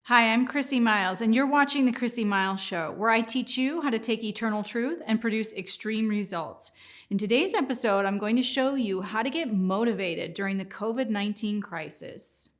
Hi, I'm Chrissy Miles, and you're watching The Chrissy Miles Show, where I teach you how to take eternal truth and produce extreme results. In today's episode, I'm going to show you how to get motivated during the COVID-19 crisis.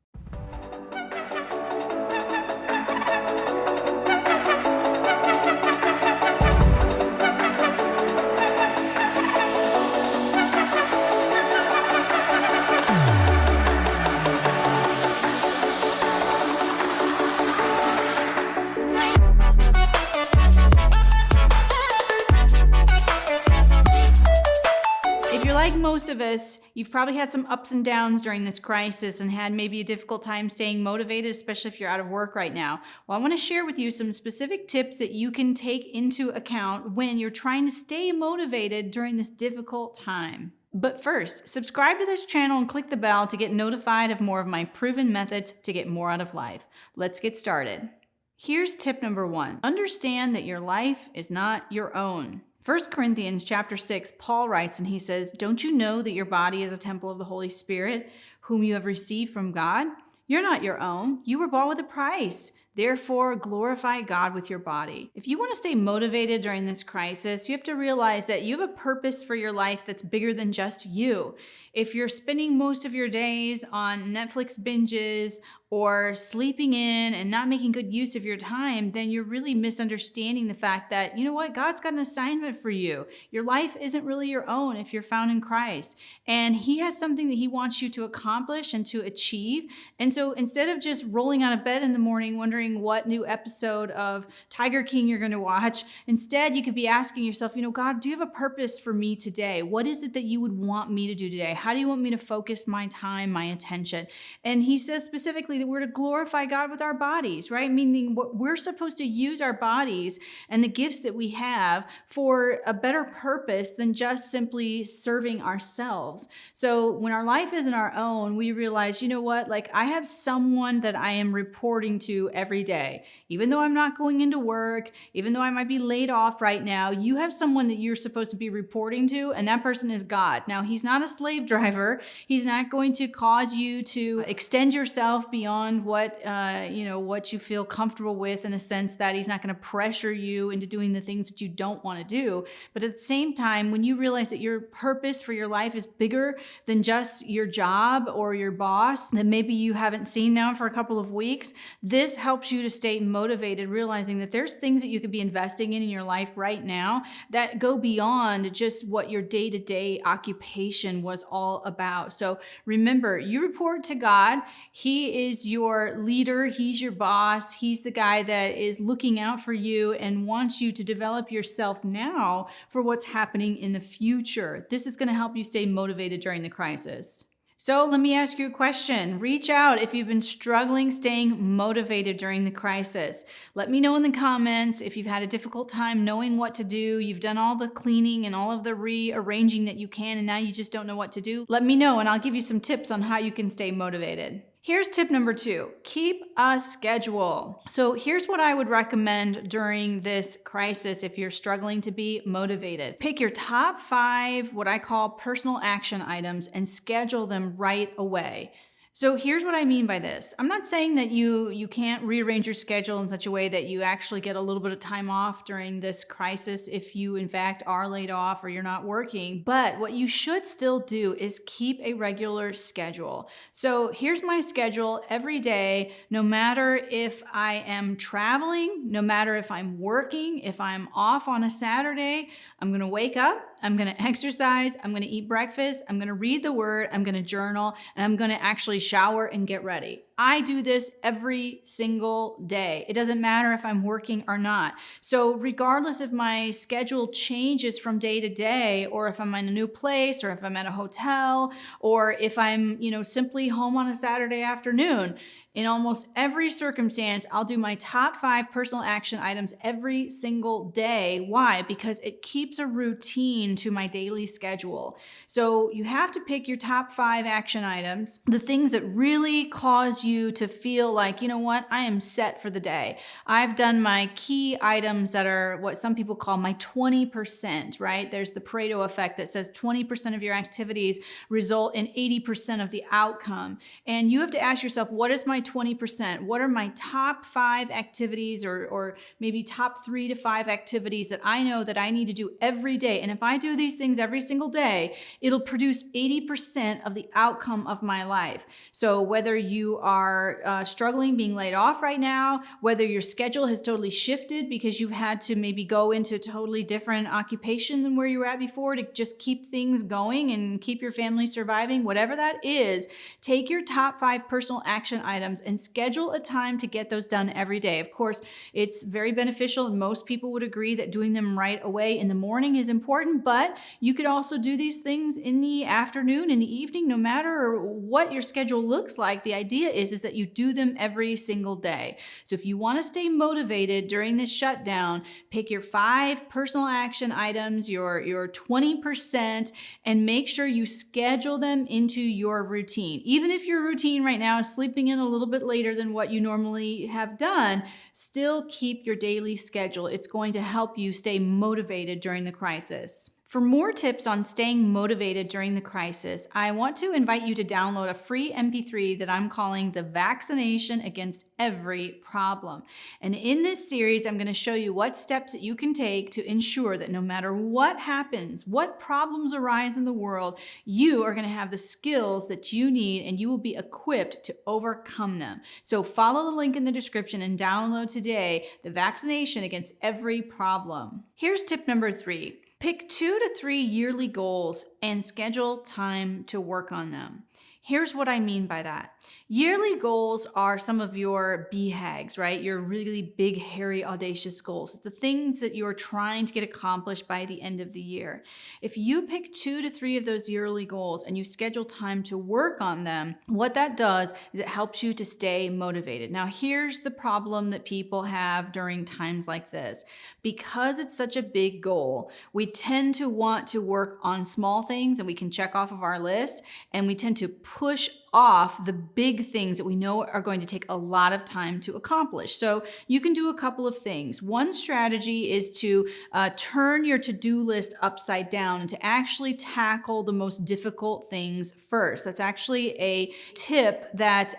Like most of us, you've probably had some ups and downs during this crisis and had maybe a difficult time staying motivated, especially if you're out of work right now. Well, I want to share with you some specific tips that you can take into account when you're trying to stay motivated during this difficult time. But first, subscribe to this channel and click the bell to get notified of more of my proven methods to get more out of life. Let's get started. Here's tip number 1. Understand that your life is not your own. 1 Corinthians chapter 6, Paul writes and he says, "Don't you know that your body is a temple of the Holy Spirit, whom you have received from God? You're not your own. You were bought with a price. Therefore, glorify God with your body." If you want to stay motivated during this crisis, you have to realize that you have a purpose for your life that's bigger than just you. If you're spending most of your days on Netflix binges or sleeping in and not making good use of your time, then you're really misunderstanding the fact that, you know what, God's got an assignment for you. Your life isn't really your own if you're found in Christ. And He has something that He wants you to accomplish and to achieve. And so instead of just rolling out of bed in the morning wondering what new episode of Tiger King you're going to watch, instead you could be asking yourself, God, do you have a purpose for me today? What is it that you would want me to do today? How do you want me to focus my time, my attention? And He says specifically that we're to glorify God with our bodies, right? Meaning we're supposed to use our bodies and the gifts that we have for a better purpose than just simply serving ourselves. So when our life isn't our own, we realize, I have someone that I am reporting to every day. Even though I'm not going into work, even though I might be laid off right now, you have someone that you're supposed to be reporting to, and that person is God. Now, He's not a slave driver. He's not going to cause you to extend yourself beyond what you feel comfortable with, in a sense that He's not going to pressure you into doing the things that you don't want to do. But at the same time, when you realize that your purpose for your life is bigger than just your job or your boss that maybe you haven't seen now for a couple of weeks, this helps you to stay motivated, realizing that there's things that you could be investing in your life right now that go beyond just what your day-to-day occupation was all about. So remember, you report to God. He is your leader. He's your boss. He's the guy that is looking out for you and wants you to develop yourself now for what's happening in the future. This is going to help you stay motivated during the crisis. So let me ask you a question. Reach out if you've been struggling staying motivated during the crisis. Let me know in the comments if you've had a difficult time knowing what to do. You've done all the cleaning and all of the rearranging that you can, and now you just don't know what to do. Let me know, and I'll give you some tips on how you can stay motivated. Here's tip number 2, keep a schedule. So here's what I would recommend during this crisis if you're struggling to be motivated. Pick your top 5, what I call personal action items, and schedule them right away. So here's what I mean by this. I'm not saying that you can't rearrange your schedule in such a way that you actually get a little bit of time off during this crisis if you in fact are laid off or you're not working. But what you should still do is keep a regular schedule. So here's my schedule every day, no matter if I am traveling, no matter if I'm working, if I'm off on a Saturday, I'm going to wake up, I'm going to exercise, I'm going to eat breakfast, I'm going to read the Word, I'm going to journal, and I'm going to actually shower and get ready. I do this every single day. It doesn't matter if I'm working or not. So regardless if my schedule changes from day to day, or if I'm in a new place, or if I'm at a hotel, or if I'm, simply home on a Saturday afternoon, in almost every circumstance, I'll do my top 5 personal action items every single day. Why? Because it keeps a routine to my daily schedule. So you have to pick your top 5 action items, the things that really cause you to feel like, you know what, I am set for the day. I've done my key items that are what some people call my 20%, right? There's the Pareto effect that says 20% of your activities result in 80% of the outcome. And you have to ask yourself, what is my 20%? What are my top 5 activities or maybe top 3 to 5 activities that I know that I need to do every day? And if I do these things every single day, it'll produce 80% of the outcome of my life. So whether you are struggling being laid off right now, whether your schedule has totally shifted because you've had to maybe go into a totally different occupation than where you were at before to just keep things going and keep your family surviving, whatever that is, take your top 5 personal action items and schedule a time to get those done every day. Of course, it's very beneficial, and most people would agree that doing them right away in the morning is important, but you could also do these things in the afternoon, in the evening, no matter what your schedule looks like. The idea is that you do them every single day. So if you want to stay motivated during this shutdown, pick your 5 personal action items, your 20%, and make sure you schedule them into your routine. Even if your routine right now is sleeping in a little bit later than what you normally have done, still keep your daily schedule. It's going to help you stay motivated during the crisis. For more tips on staying motivated during the crisis, I want to invite you to download a free MP3 that I'm calling The Vaccination Against Every Problem. And in this series, I'm going to show you what steps that you can take to ensure that no matter what happens, what problems arise in the world, you are going to have the skills that you need and you will be equipped to overcome them. So follow the link in the description and download today The Vaccination Against Every Problem. Here's tip number 3. Pick 2 to 3 yearly goals and schedule time to work on them. Here's what I mean by that. Yearly goals are some of your BHAGs, right? Your really big, hairy, audacious goals. It's the things that you're trying to get accomplished by the end of the year. If you pick 2 to 3 of those yearly goals and you schedule time to work on them, what that does is it helps you to stay motivated. Now, here's the problem that people have during times like this. Because it's such a big goal, we tend to want to work on small things and we can check off of our list, and we tend to push off the big things that we know are going to take a lot of time to accomplish. So you can do a couple of things. One strategy is to turn your to-do list upside down and to actually tackle the most difficult things first. That's actually a tip that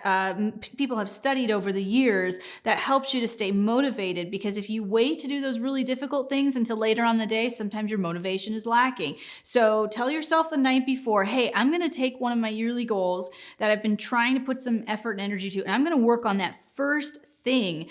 people have studied over the years that helps you to stay motivated, because if you wait to do those really difficult things until later on in the day, sometimes your motivation is lacking. So tell yourself the night before, hey, I'm going to take one of my yearly goals that I've been trying to put some effort and energy to, and I'm going to work on that first thing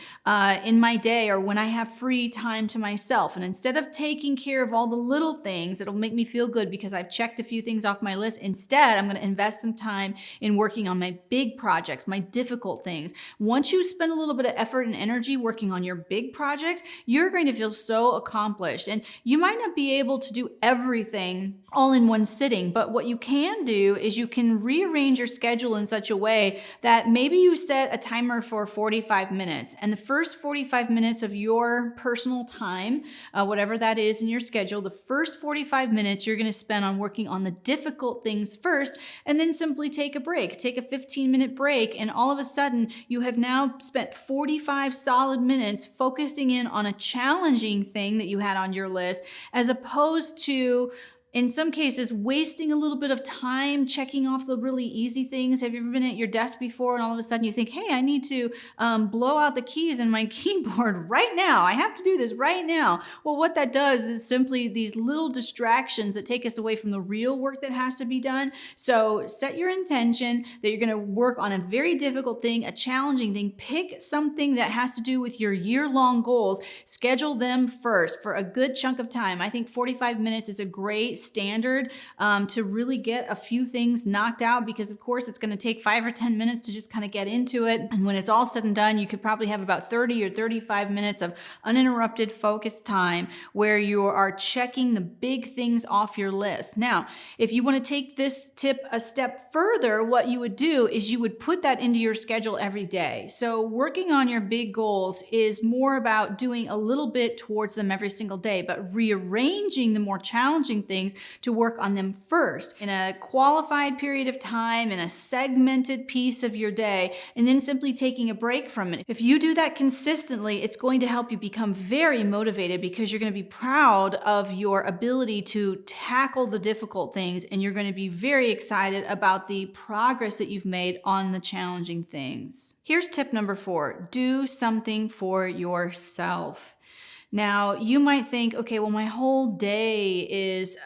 in my day or when I have free time to myself. And instead of taking care of all the little things that'll make me feel good because I've checked a few things off my list, instead I'm going to invest some time in working on my big projects, my difficult things. Once you spend a little bit of effort and energy working on your big project, you're going to feel so accomplished. And you might not be able to do everything all in one sitting, but what you can do is you can rearrange your schedule in such a way that maybe you set a timer for 45 minutes, and the first 45 minutes of your personal time, whatever that is in your schedule, the first 45 minutes you're going to spend on working on the difficult things first, and then simply take a break. Take a 15-minute break, and all of a sudden you have now spent 45 solid minutes focusing in on a challenging thing that you had on your list, as opposed to, in some cases, wasting a little bit of time checking off the really easy things. Have you ever been at your desk before and all of a sudden you think, hey, I need to blow out the keys in my keyboard right now. I have to do this right now. Well, what that does is simply these little distractions that take us away from the real work that has to be done. So set your intention that you're going to work on a very difficult thing, a challenging thing. Pick something that has to do with your year-long goals. Schedule them first for a good chunk of time. I think 45 minutes is a great standard to really get a few things knocked out, because of course it's going to take 5 or 10 minutes to just kind of get into it. And when it's all said and done, you could probably have about 30 or 35 minutes of uninterrupted focused time where you are checking the big things off your list. Now, if you want to take this tip a step further, what you would do is you would put that into your schedule every day. So working on your big goals is more about doing a little bit towards them every single day, but rearranging the more challenging things things, to work on them first in a qualified period of time, in a segmented piece of your day, and then simply taking a break from it. If you do that consistently, it's going to help you become very motivated because you're going to be proud of your ability to tackle the difficult things, and you're going to be very excited about the progress that you've made on the challenging things. Here's tip number 4. Do something for yourself. Now, you might think, okay, well, my whole day is,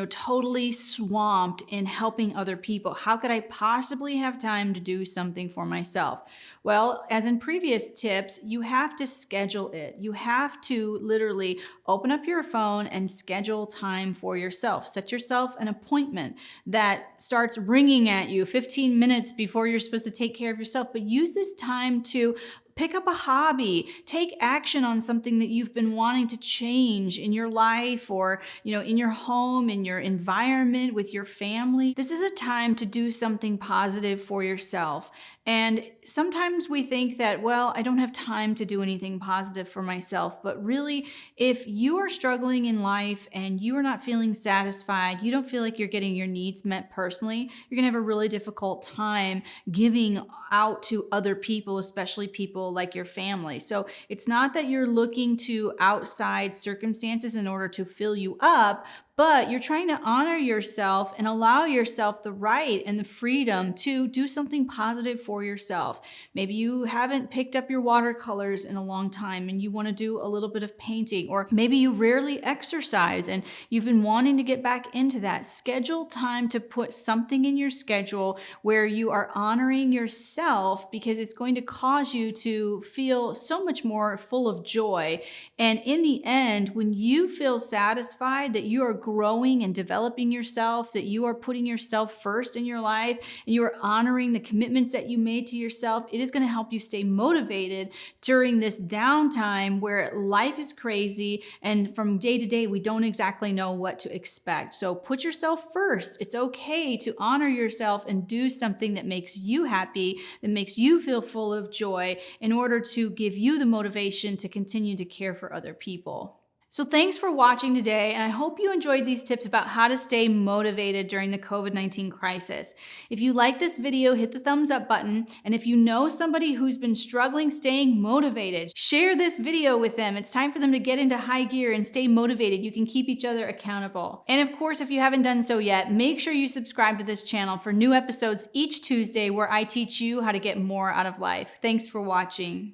totally swamped in helping other people. How could I possibly have time to do something for myself? Well, as in previous tips, you have to schedule it. You have to literally open up your phone and schedule time for yourself. Set yourself an appointment that starts ringing at you 15 minutes before you're supposed to take care of yourself. But use this time to pick up a hobby, take action on something that you've been wanting to change in your life or, in your home, in your environment, with your family. This is a time to do something positive for yourself. And sometimes we think that, well, I don't have time to do anything positive for myself. But really, if you are struggling in life and you are not feeling satisfied, you don't feel like you're getting your needs met personally, you're going to have a really difficult time giving out to other people, especially people like your family. So it's not that you're looking to outside circumstances in order to fill you up, but you're trying to honor yourself and allow yourself the right and the freedom to do something positive for yourself. Maybe you haven't picked up your watercolors in a long time and you want to do a little bit of painting, or maybe you rarely exercise and you've been wanting to get back into that. Schedule time to put something in your schedule where you are honoring yourself, because it's going to cause you to feel so much more full of joy. And in the end, when you feel satisfied that you are growing and developing yourself, that you are putting yourself first in your life, and you are honoring the commitments that you made to yourself, it is going to help you stay motivated during this downtime where life is crazy and from day to day we don't exactly know what to expect. So put yourself first. It's okay to honor yourself and do something that makes you happy, that makes you feel full of joy, in order to give you the motivation to continue to care for other people. So thanks for watching today, and I hope you enjoyed these tips about how to stay motivated during the COVID-19 crisis. If you like this video, hit the thumbs up button, and if you know somebody who's been struggling staying motivated, share this video with them. It's time for them to get into high gear and stay motivated. You can keep each other accountable. And of course, if you haven't done so yet, make sure you subscribe to this channel for new episodes each Tuesday where I teach you how to get more out of life. Thanks for watching.